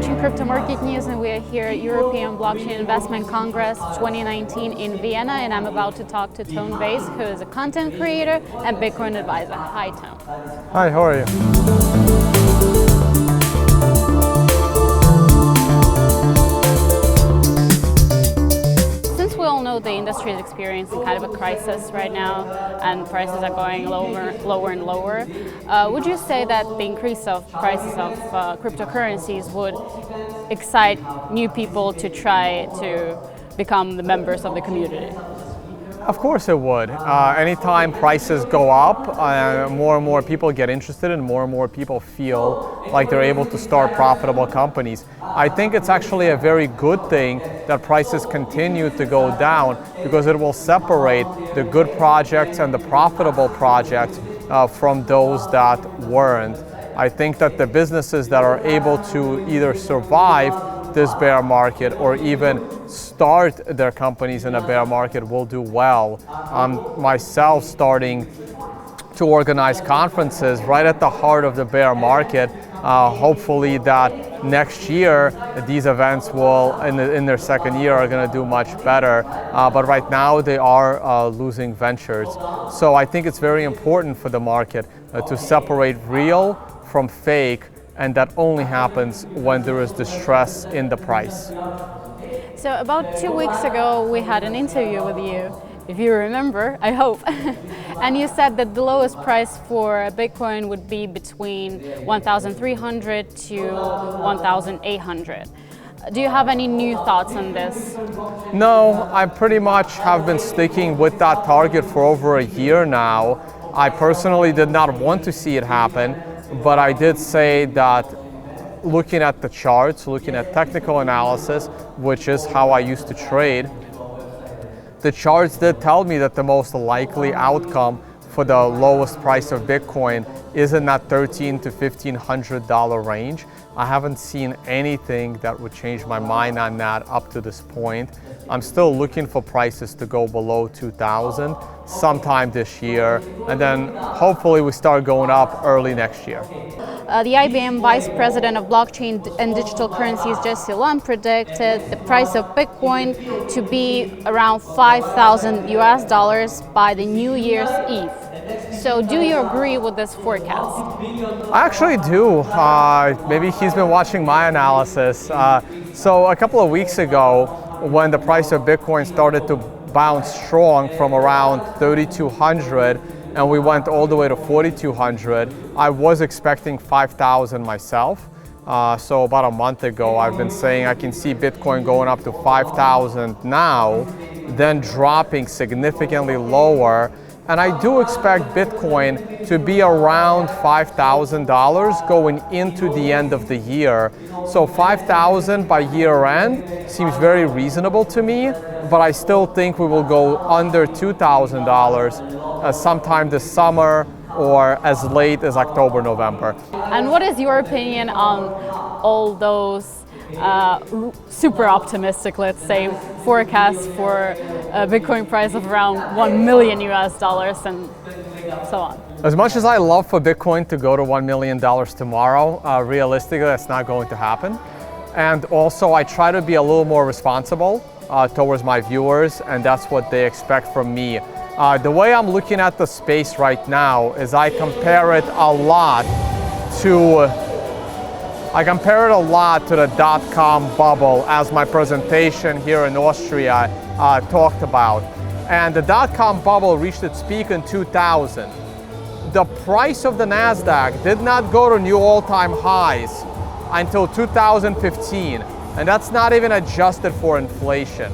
watching Crypto Market News, and we are here at European Blockchain Investment Congress 2019 in Vienna, and I'm about to talk to Tone Vays, who is a content creator and Bitcoin advisor. Hi, Tone. Hi, how are you? We all know the industry is experiencing kind of a crisis right now, and prices are going lower and lower. Would you say that the increase of prices of cryptocurrencies would excite new people to try to become the members of the community? Of course it would. Anytime prices go up, more and more people get interested and more people feel like they're able to start profitable companies. I think it's actually a very good thing that prices continue to go down because it will separate the good projects and the profitable projects from those that weren't. I think that the businesses that are able to either survive this bear market or even start their companies in a bear market will do well. Myself starting to organize conferences right at the heart of the bear market. Hopefully that next year these events will, in their second year, are going to do much better. But right now they are losing ventures. So I think it's very important for the market to separate real from fake, and that only happens when there is distress in the price. So about 2 weeks ago, we had an interview with you, if you remember, I hope. And you said that the lowest price for Bitcoin would be between 1,300 to 1,800. Do you have any new thoughts on this? No, I pretty much have been sticking with that target for over a year now. I personally did not want to see it happen, but I did say that looking at the charts, looking at technical analysis, which is how I used to trade, the charts did tell me that the most likely outcome for the lowest price of Bitcoin is in that $1,300 to $1,500 range. I haven't seen anything that would change my mind on that up to this point. I'm still looking for prices to go below 2,000 sometime this year, and then hopefully we start going up early next year. The IBM Vice President of Blockchain and Digital Currencies, Lund, predicted the price of Bitcoin to be around $5,000 by the New Year's Eve. So do you agree with this forecast? I actually do. Maybe he's been watching my analysis. So a couple of weeks ago, when the price of Bitcoin started to bounce strong from around 3,200 and we went all the way to 4,200, I was expecting 5,000 myself. So about a month ago, I've been saying I can see Bitcoin going up to 5,000 now, then dropping significantly lower. And I do expect Bitcoin to be around $5,000 going into the end of the year. So 5,000 by year end seems very reasonable to me, but I still think we will go under $2,000 sometime this summer or as late as October, November. And what is your opinion on all those super optimistic, let's say, forecasts for a Bitcoin price of around $1 million and so on? As much as I love for Bitcoin to go to $1 million tomorrow, realistically that's not going to happen. And also I try to be a little more responsible towards my viewers, and that's what they expect from me. The way I'm looking at the space right now is I compare it a lot to the dot-com bubble, as my presentation here in Austria talked about. And the dot-com bubble reached its peak in 2000. The price of the NASDAQ did not go to new all-time highs until 2015, and that's not even adjusted for inflation.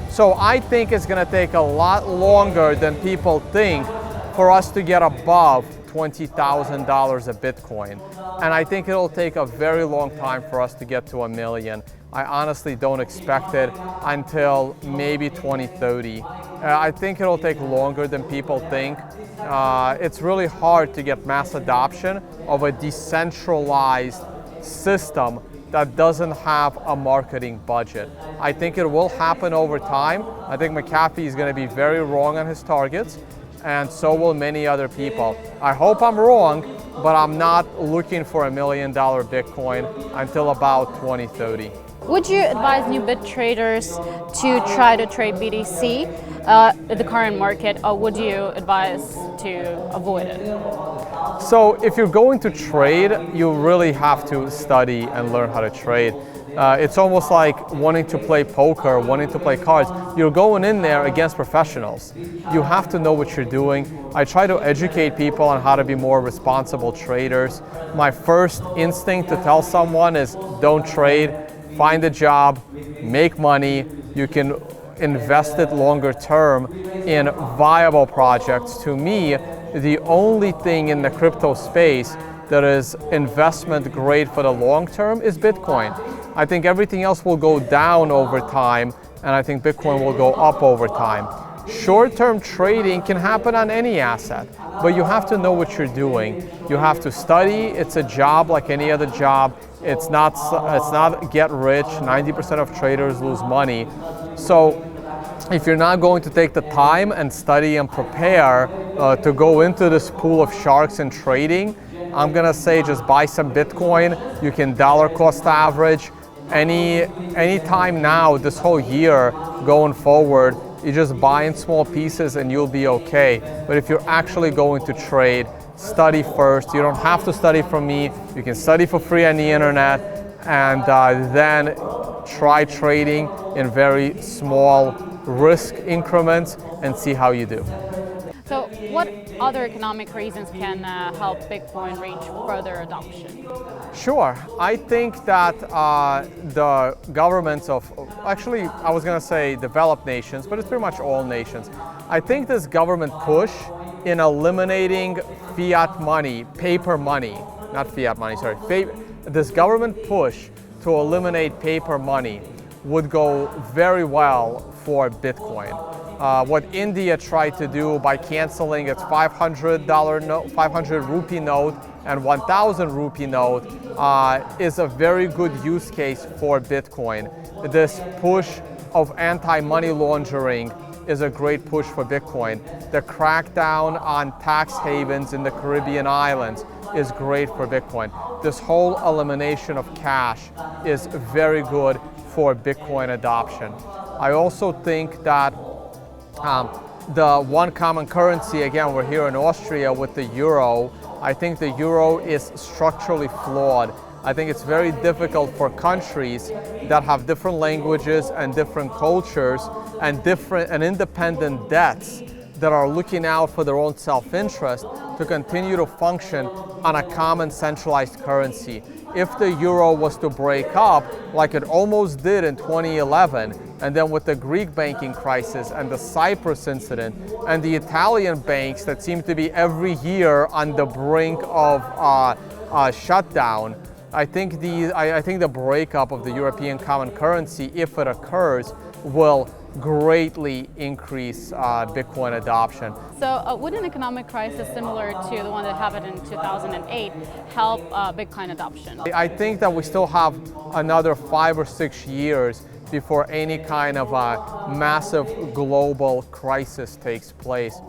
So I think it's going to take a lot longer than people think for us to get above $20,000 a Bitcoin. And I think it'll take a very long time for us to get to $1 million. I honestly don't expect it until maybe 2030. I think it'll take longer than people think. It's really hard to get mass adoption of a decentralized system that doesn't have a marketing budget. I think it will happen over time. I think McAfee is going to be very wrong on his targets. and so will many other people. I hope I'm wrong, but I'm not looking for $1 million Bitcoin until about 2030. Would you advise new bit traders to try to trade BTC at the current market, or would you advise to avoid it? So if you're going to trade, you really have to study and learn how to trade. It's almost like wanting to play poker, wanting to play cards. You're going in there against professionals. You have to know what you're doing. I try to educate people on how to be more responsible traders. My first instinct to tell someone is don't trade, find a job, make money. You can invest it longer term in viable projects. To me, the only thing in the crypto space that is investment grade for the long term is Bitcoin. I think everything else will go down over time, and I think Bitcoin will go up over time. Short-term trading can happen on any asset, but you have to know what you're doing. You have to study. It's a job like any other job. It's not get rich. 90% of traders lose money. So if you're not going to take the time and study and prepare to go into this pool of sharks in trading, I'm gonna say just buy some Bitcoin. You can dollar cost average. Any time now, this whole year going forward, you just buy in small pieces and you'll be okay. But if you're actually going to trade, study first. You don't have to study from me. You can study for free on the internet, and then try trading in very small risk increments and see how you do. So what other economic reasons can help Bitcoin reach further adoption? Sure. I think that the governments of, actually I was going to say developed nations, but it's pretty much all nations. I think this government push in eliminating fiat money, paper money, not fiat money, sorry, this government push to eliminate paper money would go very well for Bitcoin. What India tried to do by canceling its $500 rupee note and 1,000 rupee note is a very good use case for Bitcoin. This push of anti-money laundering is a great push for Bitcoin. The crackdown on tax havens in the Caribbean islands is great for Bitcoin. This whole elimination of cash is very good for Bitcoin adoption. I also think that the one common currency, again, we're here in Austria with the euro. I think the euro is structurally flawed. I think it's very difficult for countries that have different languages and different cultures and different and independent debts that are looking out for their own self-interest to continue to function on a common centralized currency. If the euro was to break up, like it almost did in 2011, and then with the Greek banking crisis and the Cyprus incident and the Italian banks that seem to be every year on the brink of shutdown, I think the breakup of the European common currency, if it occurs, will greatly increase Bitcoin adoption. So would an economic crisis similar to the one that happened in 2008 help Bitcoin adoption? I think that we still have another 5 or 6 years before any kind of a massive global crisis takes place.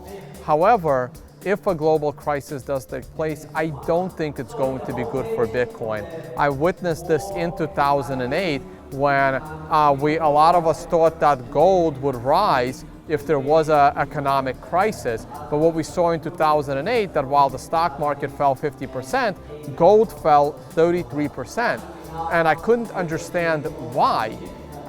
However, if a global crisis does take place, I don't think it's going to be good for Bitcoin. I witnessed this in 2008 when a lot of us thought that gold would rise if there was an economic crisis. But what we saw in 2008, that while the stock market fell 50%, gold fell 33%. And I couldn't understand why.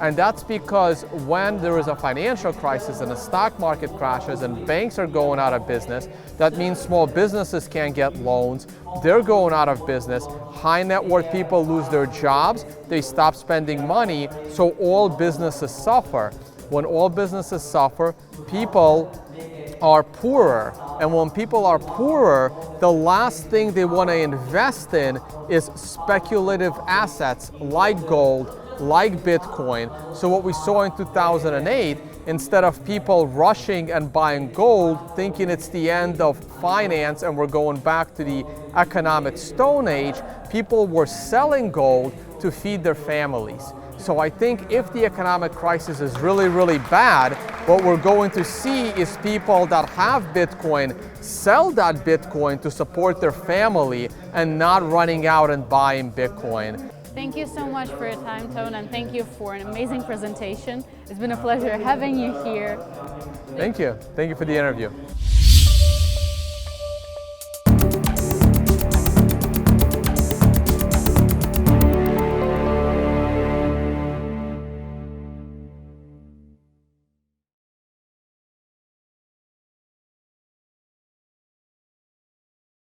And that's because when there is a financial crisis and the stock market crashes and banks are going out of business, that means small businesses can't get loans. They're going out of business. High net worth people lose their jobs. They stop spending money. So all businesses suffer. When all businesses suffer, people are poorer. And when people are poorer, the last thing they want to invest in is speculative assets like gold, like Bitcoin. So what we saw in 2008, instead of people rushing and buying gold, thinking it's the end of finance and we're going back to the economic Stone Age, people were selling gold to feed their families. So I think if the economic crisis is really, really bad, What we're going to see is people that have Bitcoin sell that Bitcoin to support their family and not running out and buying Bitcoin. Thank you so much for your time, Tone, and thank you for an amazing presentation. It's been a pleasure having you here. Thank you. Thank you for the interview.